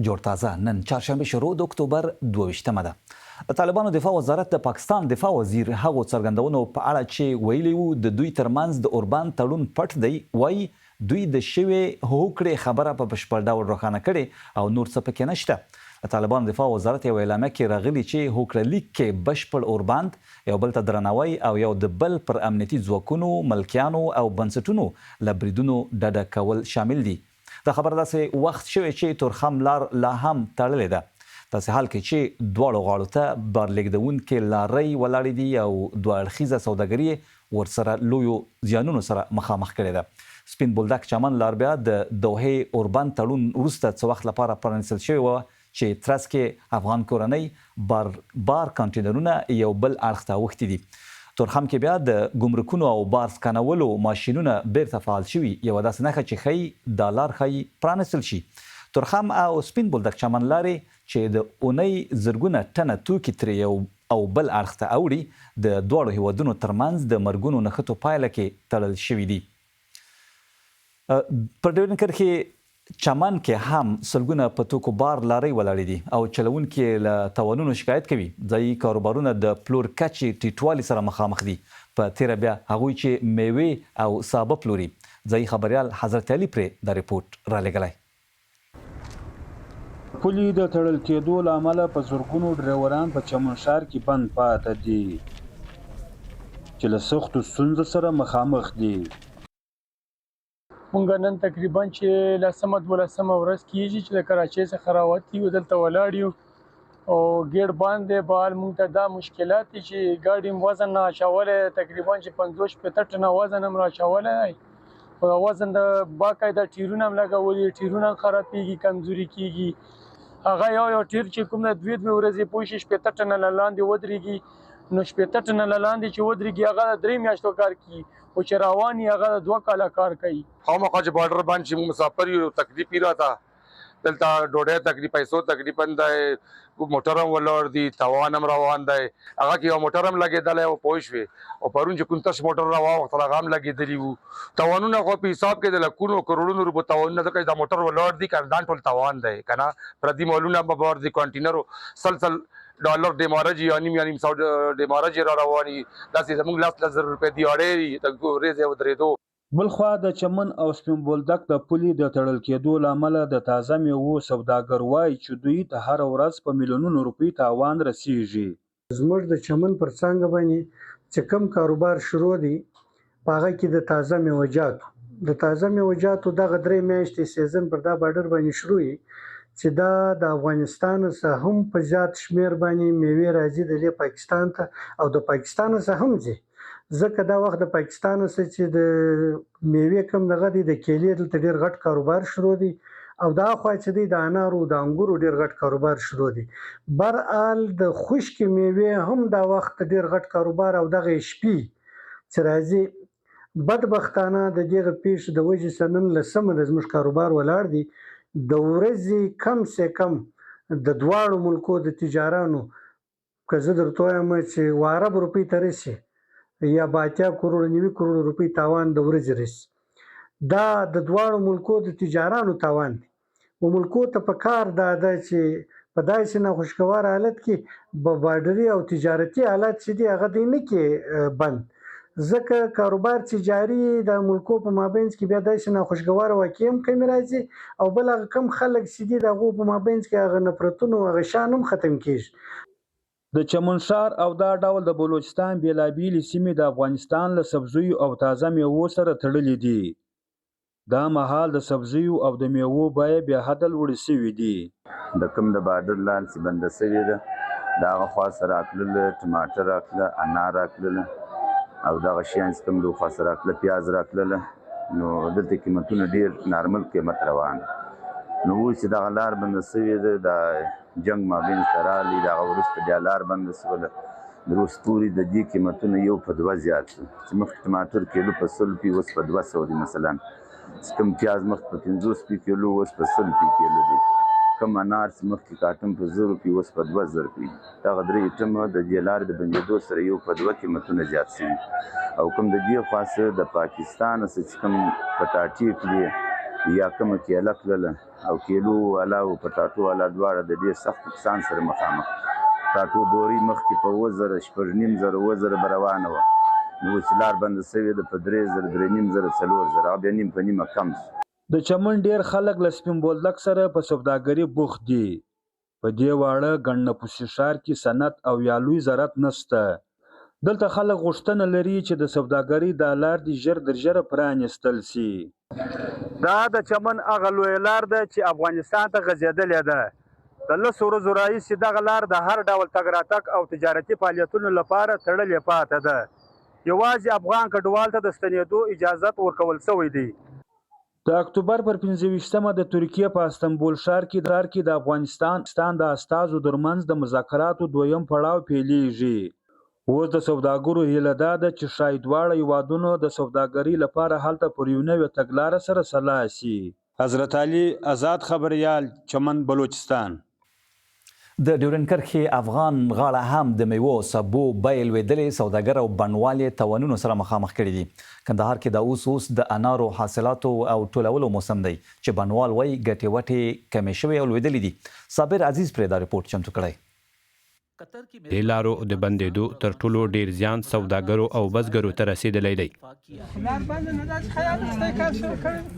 جوړ تازه نن چهارشنبه شروع د اکتوبر 22مه ده. طالبانو دفاع وزارت د پاکستان دفاع وزیر هغو څرګندونو په اړه چې ویلي وو د دوی ترمنځ د اوربان تړون پټ دی، وایي دوی د شوې هوکړې خبره په بشپړ ډول روښانه کړې او نور څه پکې نشته. طالبانو دفاع وزارت یو اعلامیه کې راغلي چې هوکړه لیک کې بشپړ اورباند، یو بل ته درناوی او یو د بل پر امنیتي ځواکونو، ملکیانو او بنسټونو له بریدونو ډډه کول شامل دي. دا خبر داسې وخت شوی چې تورخم لار لا هم تړلې ده، داسې حال کې چې دواړو غاړو ته بارلېږدونکې لارۍ ولاړې دي او دوه اړخیزه سوداګري ورسره لویو زیانونو سره مخامخ کړې ده. سپین بولدک چمن لار بیا د دوحې اوربان تړون وروسته څه وخت لپاره پرانیستل شوې وه چې ترڅ کې افغان کورنۍ بار کانټینرونه یو بل اړخ ته اوښتي دي. تورخم کې بیا د ګمرکونو او بار سکانولو ماشینونه بیرته فعال شوي، یوه داسې نښه چې ښیي دا لار ښایي پرانیستل شي. تورخم او سپین بولدک چمن لارې چې د اونۍ زرګونه ټنه توکي ترې او بل اړخ ته اوړي د دواړو هیوادونو ترمنځ د مرګونو نښتو پایله کې تړل شوي دي. په ډیورنډ کرښې چمن کې هم سلګونه په توکو بار لارۍ ولاړې دي او چلونکي له تاوانونو شکایت کوي. ځایي کاروبارونه د پلور کچې ټیټوالي سره مخامخ دي. په تیره بیا هغوی چې میوې او سابه پلوري. ځایي خبریال حضرت علي پرې دا ریپورټ رالیږلی. پولې د تړل کېدو له امله په زرګونو ډریوران په چمنشار کې بند پاتې دي چې له سختو ستونزو سره مخامخ دي. مونږ نن تقریبا چې 10-12 ورځ کېږي چې د کراچۍ څخه راوتي یو، دلته ولاړ یو او ګیټ باندې بهر مونږ ته دا مشکلات دي چې ګاډي وزن نه اچولی، تقریبا چې 50-60 ټنه وزن هم راچولی دی او وزن د باقاعده ټیرونه هم لګولي، ټیرونه هم خرابېږي، کمزوري کېږي. هغه یو ټیر چې کوم د 2 ورځې پوه شي 60 ټنه له لاندې ودرېږي، نو 60 ټنه له لاندې چې ودرېږي هغه د 3 میاشتو کار کوي او چې روان یې هغه د 2 کاله کار کوي. خامخا چې بارډر باندې چې موږ مسافر یو تکلیف یې راته دلته ډوډۍ تکلیف پیسو تقریبا د موټر هم ولاړ دي، تاوان هم روان دی. هغه کې یو موټر هم لګېدلی او پوه شوې او پرون چې کوم تش موټر راواوښتل هغه هم لګېدلي وو. تاوانونه خو په حساب کې د لکونو کروړونو روپو تاوانونه، ځکه چې دا موټر ولاړ دي که دا ټول تاوان دی که نه. پردي مالونه به بار دي، کانټینرو سل ډالر ډیمارج یا نیم سو ډیمارج را رواني، داسې زموږ 10,000 روپۍ دیاړې د ورځې ودرېدو. بلخوا د چمن او سپین بولدک د پولې د تړل کېدو له امله د تازه میوو سوداګر وایي چې دوی ته هره ورځ په میلیونونو روپۍ تاوان رسیږي. زموږ د چمن پر څنګه باندې چې کوم کاروبار شروع دی په هغه کې د تازه میوجاتو دغه 3 میاشتې سیزن پر دا بارډر باندې شروع وي چې دا د افغانستان څخه هم په زیات شمیر باندې میوې راځي د پاکستان ته او د پاکستان څخه هم ځي، ځکه دا وخت د پاکستان څخه چې د میوې کم دغه دی د کیلې دلته ډېر غټ کاروبار شروع دی او دا خوا چې دی د انارو د انګورو ډېر غټ کاروبار شروع دی. برحال د خشکې میوې هم دا وخت ډېر غټ کاروبار او دغه شپې چې راځي بدبختانه د دغه پیښې د وجې څخه نن 10 د زموږ کاروبار ولاړ دی. د ورځې کم سه کم د دواړو ملکو د تجارانو که زه درته وایم چې 1 ارب روپۍ ته رسي یا 80 کروړ 90 کروړ روپۍ تاوان د ورځې رسي. دا د دواړو ملکو د تجارانو تاوان دی. و ملکو ته په کار دا ده چې په داسې ناخوشګوار حالت کې بارډري او تجارتي حالات چې دي هغه دی نه کې بند، ځکه کاروبار چې جاري د ملکو په مابینځ کې بیا داسې ناخوشګواره واقعې هم کمې راځي او بل هغه کم خلک چې دي د هغو په مابینځ کې هغه نفرتونه او هغه شیان هم ختم کېږي. د چمنشار او دا ډول د بلوچستان بېلابېلې سیمې د افغانستان له سبزیو او تازه میوو سره تړلې دي. دا مهال د سبزیو او د میوو بیې بیا حده لوړې شوي دي. د کوم د بارډر لار چې بنده شوې ده د هغه خوا سره راتلل، ټماټر راتله، انار راتلله او دغه شیان چې کوم له خوا سره راتله، پیاز راتلله، نو دلته قیمتونه ډېر نارمل قیمت روان. نو اوس چې دغه لار بنده شوې ده د جنګ مابین ته راغلي، د هغه وروسته بیا لار بنده شوله، د روس پورې د دې قیمتونه 1 په 2 زیات شو چې مخکې ټماټر کیلو په 100 روپۍ اوس په 200 دي. مثلا چې کوم پیاز مخکې په 50 روپۍ کیلو اوس په 100 روپۍ کیلو دی. کوم انار چې مخکې کاټن په 100 روپۍ اوس په 2000 روپۍ. دغه 3 ایټمه د دې لارې د بندېدو سره 1 په 2 قیمتونه زیات شوي. او کوم د دې خوا د پاکستان څخه چې کوم پټاټې کړي یا کومه کیله تلله او کیلو والا او پټاټو والا دواړه د ډېر سخت نقصان سره مخامخ. پټاټو بوري مخکې په 2000 شپږ نیم زره به روانه وه، نو اوس لار بنده سوې ده په 3000 درې نیم زره 4000 او بیا نیم په نیمه کم شو. د چمن ډیر خلک له سپین بولدک سره په سوداګري بوخت دي. په دې واړه ګڼ نفوسي ښار کې صنعت او یا لوی زراعت نشته. دلته خلک غوښتنه لري چې د سوداګرۍ دا لار دې ژر در ژره پرانیستل سي. دا د چمن هغه لویه لار ده چې افغانستان ته غځېدلې ده. د 10 ورځو راهیسې دغه لار د هر ډول تګ راتګ او تجارتي فعالیتونو لپاره تړلې پاتې ده. یوازې افغان کډوال ته د ستنېدو اجازت ورکول شوی دی. د اکتوبر پر 25مه د ترکیې په استنبول ښار کې د افغانستان د استازو ترمنځ د مذاکراتو دویم پړاو پیلیږي. اوس د سوداګرو هیله دا ده چې ښایي دواړه هیوادونو د سوداګرۍ لپاره هلته پر یو نوې تګلاره سره سلا شي. حضرت علي آزاد خبریال، چمن، بلوچستان. د ډیورنډ کرښې افغان غاړه هم د میوو سبو بیې لوېدلې سوداګر او بڼوال یې تاوانونو سره مخامخ کړي دي. کندهار کې د اوس د انارو حاصلاتو او ټولولو موسم دی چې بڼوال وایي ګټې وټې کمې شوې او لوېدلې دي. صابر عزیز پرې دا رپورټ چمتو کړی. د لارو د بندېدو تر ټولو ډیر زیان سوداګرو او بزګرو ته رسیدلی دی.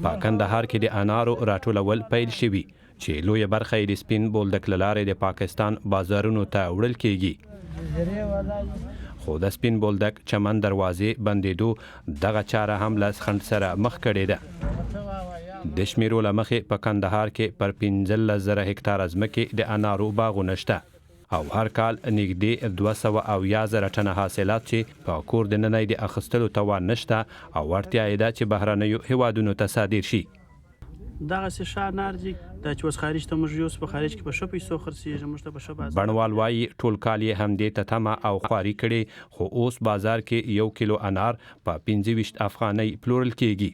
په کندهار کې د انارو راټولول پیل شوي چې لویه برخه یې د سپین بولدک له لارې د پاکستان بازارونو ته وړل کیږي. خو د سپین بولدک چمن دروازې بندېدو دغه چاره هم له خنډ سره مخ کړې ده. د شمیرو له مخې په کندهار کې پر 15,000 هکتاره ځمکې د انارو باغونه شته او هر کال نږدې 200,000 ټنه حاصلات چې په کور دننه د اخیستلو توان نشته او اړتیا یې ده چې بهرنیو هیوادونو ته صادر شي. دغسې ښه انار دي دا چې اوس خارج ته موږ یوسو، په خارج کې په ښه پیسو خرڅېږي، موږ ته په ښه بازار. بڼوال وایي ټول کال یې همدې ته تمه او خواري کړې، خو اوس بازار کې 1 کیلو انار په 25 افغانۍ پلورل کیږي.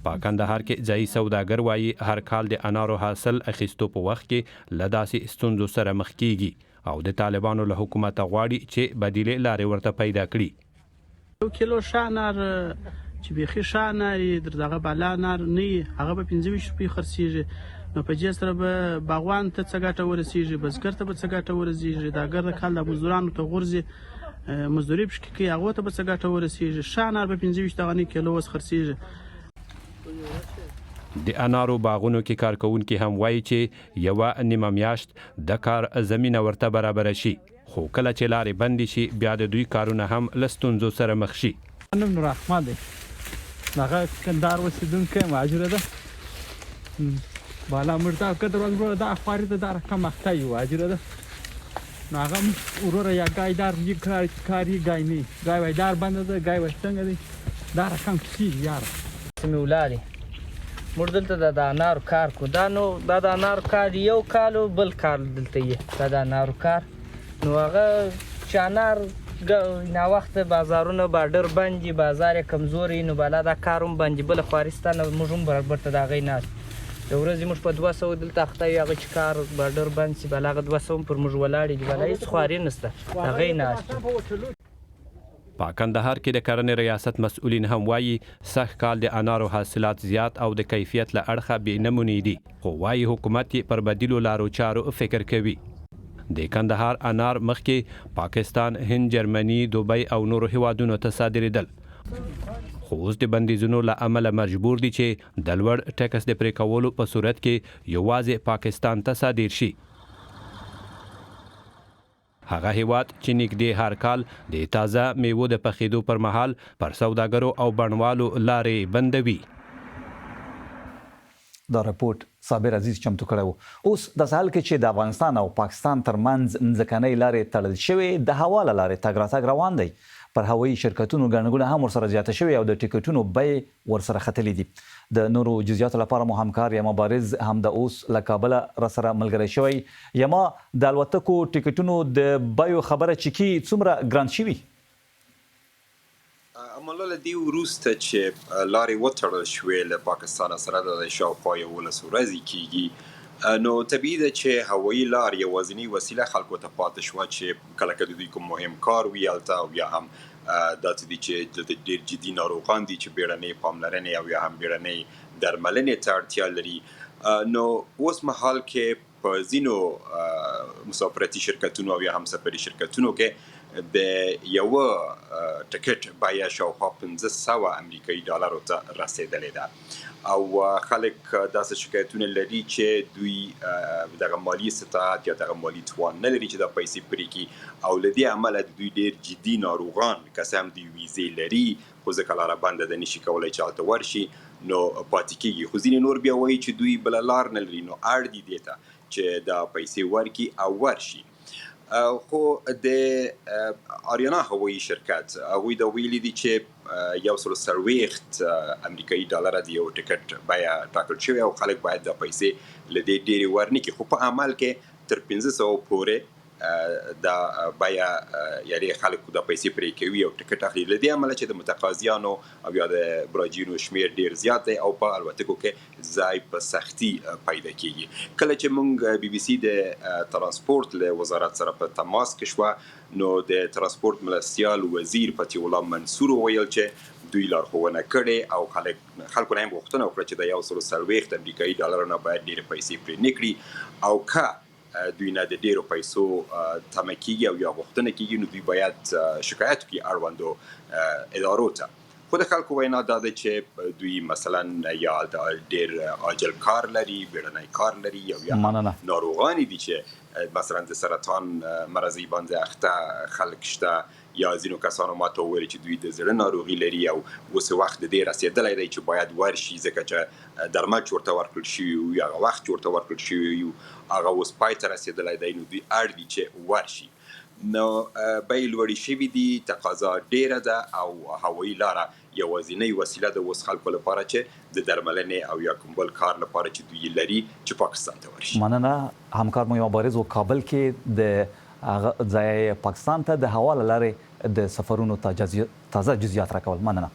په کندهار کې ځایي سوداګر وایي هر کال د انارو حاصل اخیستو په وخت کې له داسې ستونزو سره مخ کیږي او د طالبانو له حکومته غواړي چې بدیلې لارې ورته پیدا کړي. 1 کیلو ښه انار چې بیخي ښه انار یې دغه بالا انار نه وي هغه به 25 روپۍ خرڅېږي، نو په دې سره به باغوان ته څه ګټه ورسېږي، بزګر ته به څه ګټه ورسېږي، دا ګرده کال د مزدورانو ته غورځي مزدوري پشکې کوي هغو ته به څه ګټه ورسېږي. ښه انار به 25 کیلو اوس خرڅېږي. د انارو باغونو کې کارکوونکي هم وایي چې یوه نیمه میاشت د کار زمینه ورته برابره شي، خو کله چې لارې بندې شي بیا د دوی کارونه هم له ستونزو سره مخ شي. نوم نور احمد دی، دغه کندهار اوسېدونکی مهاجره ده. بالا موږ دا قدر وروره دا خواري ده دا رقم مخته یو مهاجره ده، نو هغه وروره یا ګایدار یې کاري ګای نه ګای وایدار بنده ده ګای وای څنګه دی دا رقم کېږي یاره. سمې ولاړې موږ دلته د انارو کار کو دا نو دا د انارو کار یو کال بل کال دلته یې دا د انارو کار نو هغه چې انار نا وخت بازارونه بارډر بند دي بازار یې کمزوري نو بالا دا کار هم بند دي بله خوارستانه موږ هم برابر ته د هغې ناست د ورځې موږ په 200 دلته اخته یو هغه چې کار بارډر بند شي بالا هغه 200 هم پر موږ ولاړې دي بالا هېڅ خواري نشته د هغې ناست. په کندهار کې د کرنې ریاست مسؤلین هم وایي سږ کال د انارو حاصلات زیات او د کیفیت له اړخه بې نمونې دي، خو وایي حکومت یې پر بدیلو لارو چارو فکر کوي. د کندهار انار مخکې پاکستان، هند، جرمني، دوبۍ او نورو هیوادونو ته صادرېدل، خو اوس د بندیزونو له امله مجبور دي چې د لوړ ټکس د پرې کولو په صورت کې یوازې پاکستان ته صادر شي. هغه هیواد چې نږدې هر کال د تازه میوو د پخېدو پر مهال پر سوداګرو او بڼوالو لارې بندوي. دا رپورټ صابر عزیز چمتو کړی و. اوس د سهال کې چې د افغانستان او پاکستان ترمنځ ځمکنۍ لارې تړل شوې د هوا له لارې تګ راتګ روان دی. پر هوایي شرکتونو ګڼه هم ورسره زیاته شوې او د ټکټونو بیې ورسره ختلې دي. د نورو جزئیاتو لپاره مو همکار یما بارز هم د اوس له کابله راسره ملګری شوی. یما د الوتکو ټکټونو د بیو خبره چې کی څومره ګران شوي؟ عمله له دې وروسته چې لارې وتړل شوې له پاکستان سره د شاوخوا 11 ورځې کېږي نو طبیعي ده چې هوایي لار یوازینۍ وسیله خلکو ته پاتې شوه چې کله که د دوی کوم مهم کار وي هلته او یا هم دا څه دي چې دلته ډېر جدي ناروغان دي چې بیړنۍ پاملرنې او یا هم بیړنۍ درملنې ته اړتیا لري. نو اوس مهال کې په ځینو مسافرتي شرکتونو او یا هم سفري شرکتونو کې د یو ټکټ بیه شاوخوا 1500 امریکایي ډالرو ته رسېدلې ده او خلک داسې شکایتونه لري چې دوی دغه مالي استطاعت یا دغه مالي توان نه لري چې دا پیسې پرې کړي او له دې امله د دوی ډېر جدي ناروغان که څه هم دوی ویزې لري خو ځکه لاره بنده ده نشي کولی چې هلته ورشي نو پاتې کېږي. خو ځینې نور بیا وایي چې دوی بله لار نه لري نو اړ دي دې ته چې دا پیسې ورکړي او ورشي. خو د آریانا هوایي شرکت هغوی دا ویلي دي چې 140 امریکایي ډالره د یو ټکټ بیه ټاکل شوې او خلک باید دا پیسې له دې ډېرې ورنکړي خو په عمل کې تر 1500 پورې دا بیه یعنې خلک دا پیسې پرې کوي او ټکټ اخلي له دې امله چې د متقاضیانو او یا د براجینو شمیر ډېر زیات دی او په الوتکو کې ځای په سختي پیدا کېږي. کله چې موږ بي بي سي د ترانسپورت له وزارت سره په تماس کې شوه نو د ترانسپورت مرستیال وزیر فتح الله منصور ویل چې دوی لارښوونه کړې او خلکو نه هم غوښتنه وکړه چې د 140 امریکایي ډالرو نه باید ډېرې پیسې پرې نه کړي او که دوی نه د ډېرو پیسو تمه کېږي او یا غوښتنه کېږي نو دوی باید شکایت وکړي اړوندو ادارو ته. خو د خلکو وینا دا ده چې دوی مثلا یا ډېر عاجل کار لري بیړنی کار لري او یا ناروغانې دي چې مثلا د سرطان مرضی باندې اخته خلک شته یا ځینو کسانو ماته وویل چې دوی د زړه ناروغي لري او اوس وخت د دې رسېدلی دی چې باید ورشي ځکه چې درمل چې ورته ورکړل شوي وي هغه وخت چې ورته ورکړل شوي وي هغه اوس پای ته رسېدلی دی نو دوی اړ دي چې ورشي. نو بیې لوړې شوي دي تقاضا ډېره ده او هوایي لاره یوازینۍ وسیله ده اوس خلکو لپاره چې د درملنې او یا کوم بل کار لپاره چې دوی لري چې پاکستان ته ورشي. مننه همکار مو مبارز و کابل کې د ځای پاکستان ته د هوا له لارې د سفرونو تازه جزئیات راکول. مننه.